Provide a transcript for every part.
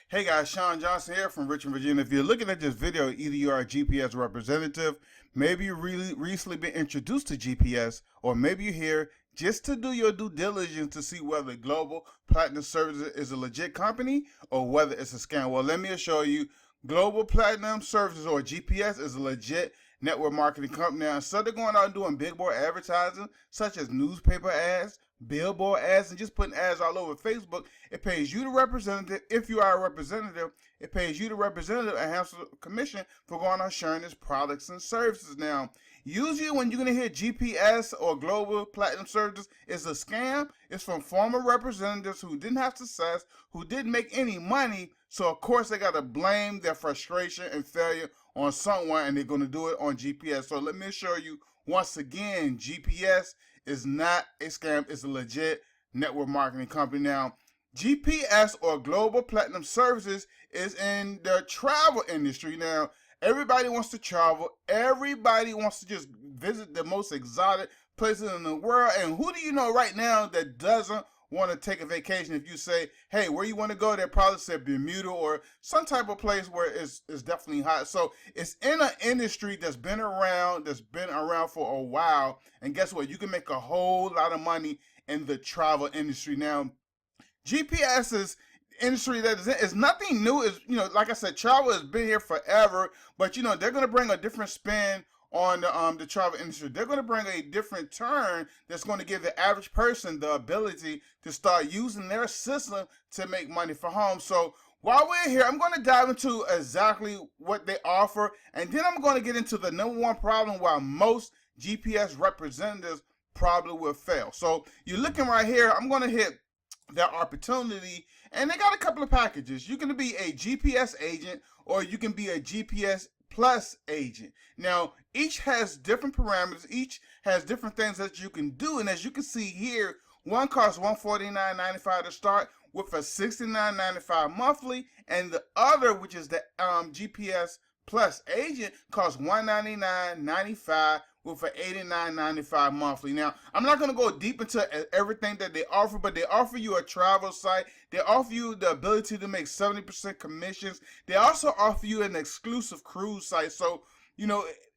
Hey guys, Sean Johnson here from Richmond, Virginia. If you're looking at this video, either you are a GPS representative, maybe you really recently been introduced to GPS, or maybe you're here just to do your due diligence to see whether Global Platinum Services is a legit company or whether it's a scam. Well, let me assure you, Global Platinum Services or GPS is a legit network marketing company. Now, instead of going out and doing big boy advertising, such as newspaper ads, billboard ads, and just putting ads all over Facebook, it pays you the representative. If you are a representative, it pays you the representative a handsome commission for going out sharing its products and services. Now, usually when you're going to hear GPS or Global Platinum Services is a scam, it's from former representatives who didn't have success, who didn't make any money, so of course they got to blame their frustration and failure on someone, and they're going to do it on GPS. So let me assure you, once again, GPS is not a scam. It's a legit network marketing company. Now, GPS or Global Platinum Services is in the travel industry. Now, everybody wants to travel. Everybody wants to just visit the most exotic places in the world. And who do you know right now that doesn't want to take a vacation? If you say, hey, where you want to go, they'll probably say Bermuda or some type of place where it's definitely hot. So it's in an industry that's been around for a while. And guess what? You can make a whole lot of money in the travel industry. Now, GPS is industry that is nothing new. Is, like I said, travel has been here forever, but they're going to bring a different spin on the travel industry. They're going to bring a different turn that's going to give the average person the ability to start using their system to make money for home. So while we're here, I'm going to dive into exactly what they offer, and then I'm going to get into the number one problem why most GPS representatives probably will fail. So you're looking right here. I'm going to hit their opportunity, and they got a couple of packages. You can be a GPS agent, or you can be a GPS plus agent. Now, each has different parameters. Each has different things that you can do. And as you can see here, one costs $149.95 to start with a $69.95 monthly. And the other, which is the GPS plus agent, costs $199.95 with an $89.95 monthly. Now, I'm not going to go deep into everything that they offer, but they offer you a travel site. They offer you the ability to make 70% commissions. They also offer you an exclusive cruise site. So,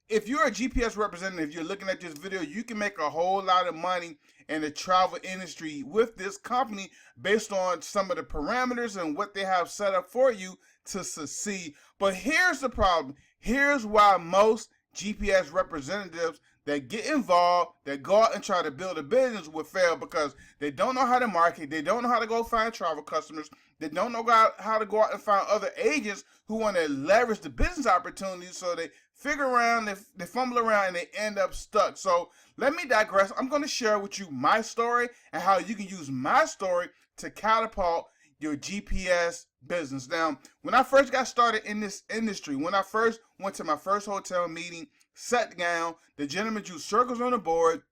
if you're a GPS representative, you're looking at this video, you can make a whole lot of money in the travel industry with this company based on some of the parameters and what they have set up for you to succeed. But here's the problem. Here's why most GPS representatives that get involved, that go out and try to build a business will fail, because they don't know how to market, they don't know how to go find travel customers, they don't know how to go out and find other agents who want to leverage the business opportunities. So they figure around, they fumble around, and they end up stuck. So let me digress. I'm going to share with you my story and how you can use my story to catapult your GPS business. Now, when I first got started in this industry, when I first went to my first hotel meeting, sat down, the gentleman drew circles on the board,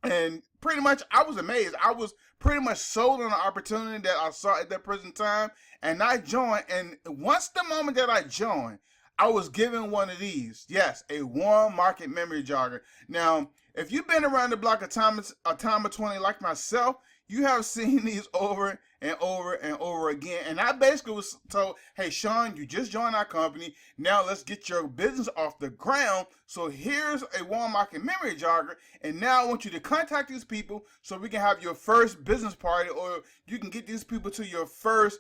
and pretty much I was amazed. I was pretty much sold on the opportunity that I saw at that present time, and I joined. And once the moment that I joined, I was given one of these. Yes, a warm market memory jogger. Now, if you've been around the block a time or 20 like myself, you have seen these over and over and over again. And I basically was told, hey, Sean, you just joined our company. Now let's get your business off the ground. So here's a warm market memory jogger. And now I want you to contact these people so we can have your first business party, or you can get these people to your first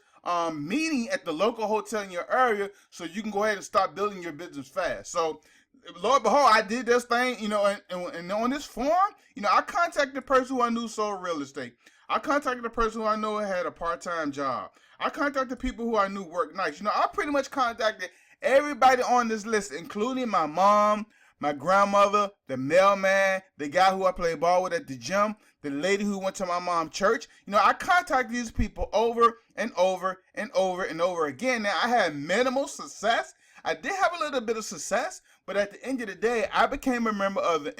meeting at the local hotel in your area, so you can go ahead and start building your business fast. So Lord behold, I did this thing, and on this form, I contacted the person who I knew sold real estate. I contacted the person who I knew had a part-time job. I contacted people who I knew worked nights. I pretty much contacted everybody on this list, including my mom, my grandmother, the mailman, the guy who I played ball with at the gym, the lady who went to my mom's church. I contacted these people over and over and over and over again. Now, I had minimal success. I did have a little bit of success, but at the end of the day, I became a member of the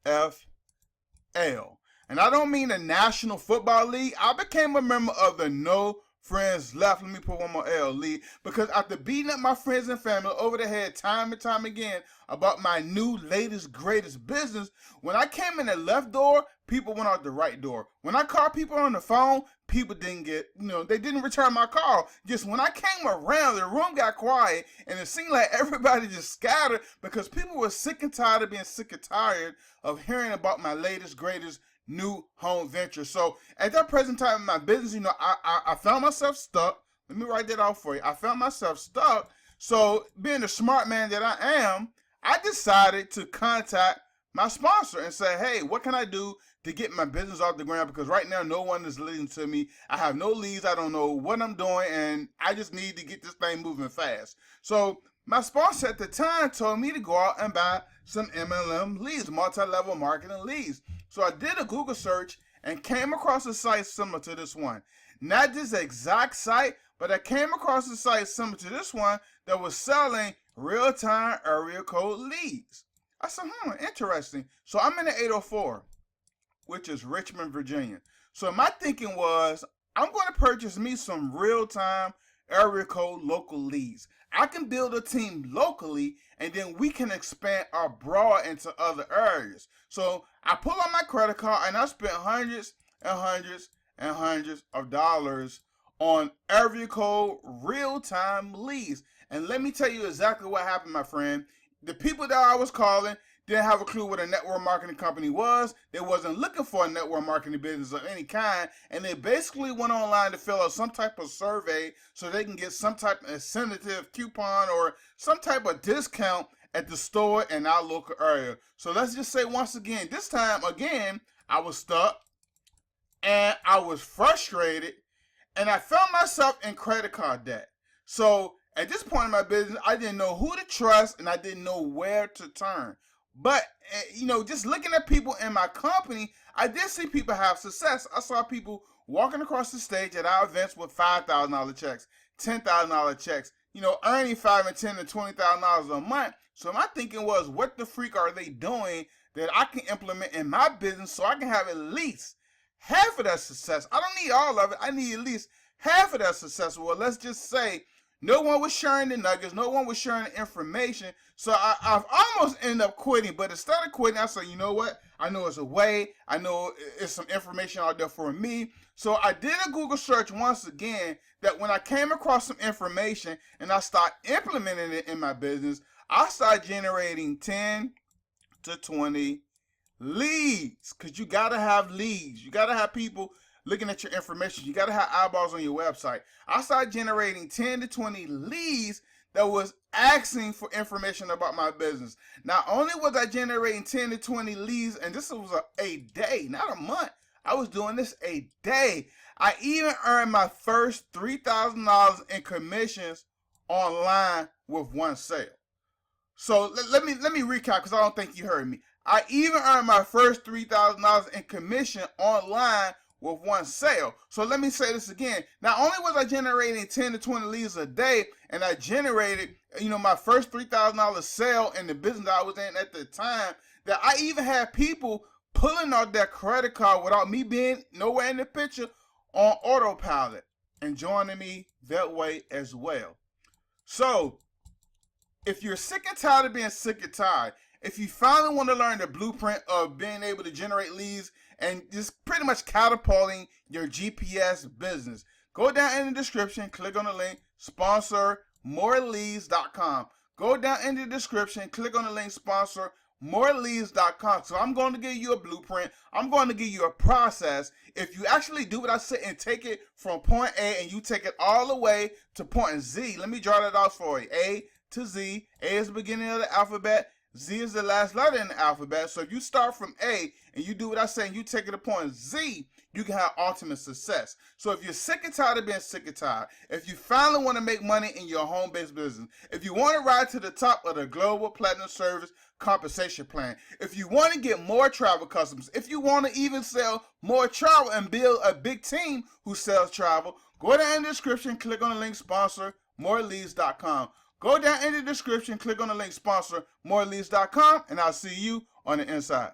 NFL. And I don't mean the National Football League. I became a member of the No friends left. Let me put one more L, lead. Because after beating up my friends and family over the head time and time again about my new, latest, greatest business, when I came in the left door, people went out the right door. When I called people on the phone, people didn't get, they didn't return my call. Just when I came around, the room got quiet, and it seemed like everybody just scattered because people were sick and tired of being sick and tired of hearing about my latest, greatest, new home venture. So at that present time in my business, I found myself stuck. Let me write that out for you. I found myself stuck. So being the smart man that I am, I decided to contact my sponsor and say, hey, what can I do to get my business off the ground? Because right now, no one is listening to me. I have no leads. I don't know what I'm doing, and I just need to get this thing moving fast. So my sponsor at the time told me to go out and buy some MLM leads, multi-level marketing leads. So I did a Google search and came across a site similar to this one. Not this exact site, but I came across a site similar to this one that was selling real-time area code leads. I said, interesting. So I'm in the 804, which is Richmond, Virginia. So my thinking was, I'm going to purchase me some real-time area code local leads. I can build a team locally, and then we can expand abroad into other areas. So I pull out my credit card, and I spent hundreds and hundreds and hundreds of dollars on area code real-time leads. And let me tell you exactly what happened, my friend. The people that I was calling didn't have a clue what a network marketing company was. They wasn't looking for a network marketing business of any kind, and they basically went online to fill out some type of survey so they can get some type of incentive coupon or some type of discount at the store in our local area. So let's just say once again, this time again, I was stuck and I was frustrated, and I found myself in credit card debt. So at this point in my business, I didn't know who to trust and I didn't know where to turn. But, just looking at people in my company, I did see people have success. I saw people walking across the stage at our events with $5,000 checks, $10,000 checks, earning $5,000 and $10,000 and $20,000 a month. So my thinking was, what the freak are they doing that I can implement in my business so I can have at least half of that success? I don't need all of it. I need at least half of that success. Well, let's just say no one was sharing the nuggets. No one was sharing the information. So I've almost ended up quitting. But instead of quitting, I said, you know what? I know it's a way. I know it's some information out there for me. So I did a Google search once again that when I came across some information and I started implementing it in my business, I started generating 10 to 20 leads. Because you got to have leads. You got to have people looking at your information. You got to have eyeballs on your website. I started generating 10 to 20 leads that was asking for information about my business. Not only was I generating 10 to 20 leads, and this was a day, not a month. I was doing this a day. I even earned my first $3,000 in commissions online with one sale. So let me recap, because I don't think you heard me. I even earned my first $3,000 in commission online with one sale. So let me say this again. Not only was I generating 10 to 20 leads a day, and I generated, my first $3,000 sale in the business that I was in at the time, that I even had people pulling out their credit card without me being nowhere in the picture on autopilot and joining me that way as well. So if you're sick and tired of being sick and tired, if you finally want to learn the blueprint of being able to generate leads and just pretty much catapulting your GPS business, go down in the description, click on the link, sponsor moreleads.com. Go down in the description, click on the link, sponsor moreleads.com. So I'm going to give you a blueprint. I'm going to give you a process. If you actually do what I said and take it from point A and you take it all the way to point Z, let me draw that out for you. A to Z. A is the beginning of the alphabet. Z is the last letter in the alphabet. So if you start from A and you do what I say and you take it to point Z, you can have ultimate success. So if you're sick and tired of being sick and tired, if you finally want to make money in your home-based business, if you want to ride to the top of the Global Platinum Service compensation plan, if you want to get more travel customers, if you want to even sell more travel and build a big team who sells travel, go down in the description, click on the link, sponsor moreleads.com. Go down in the description, click on the link, sponsor moreleads.com, and I'll see you on the inside.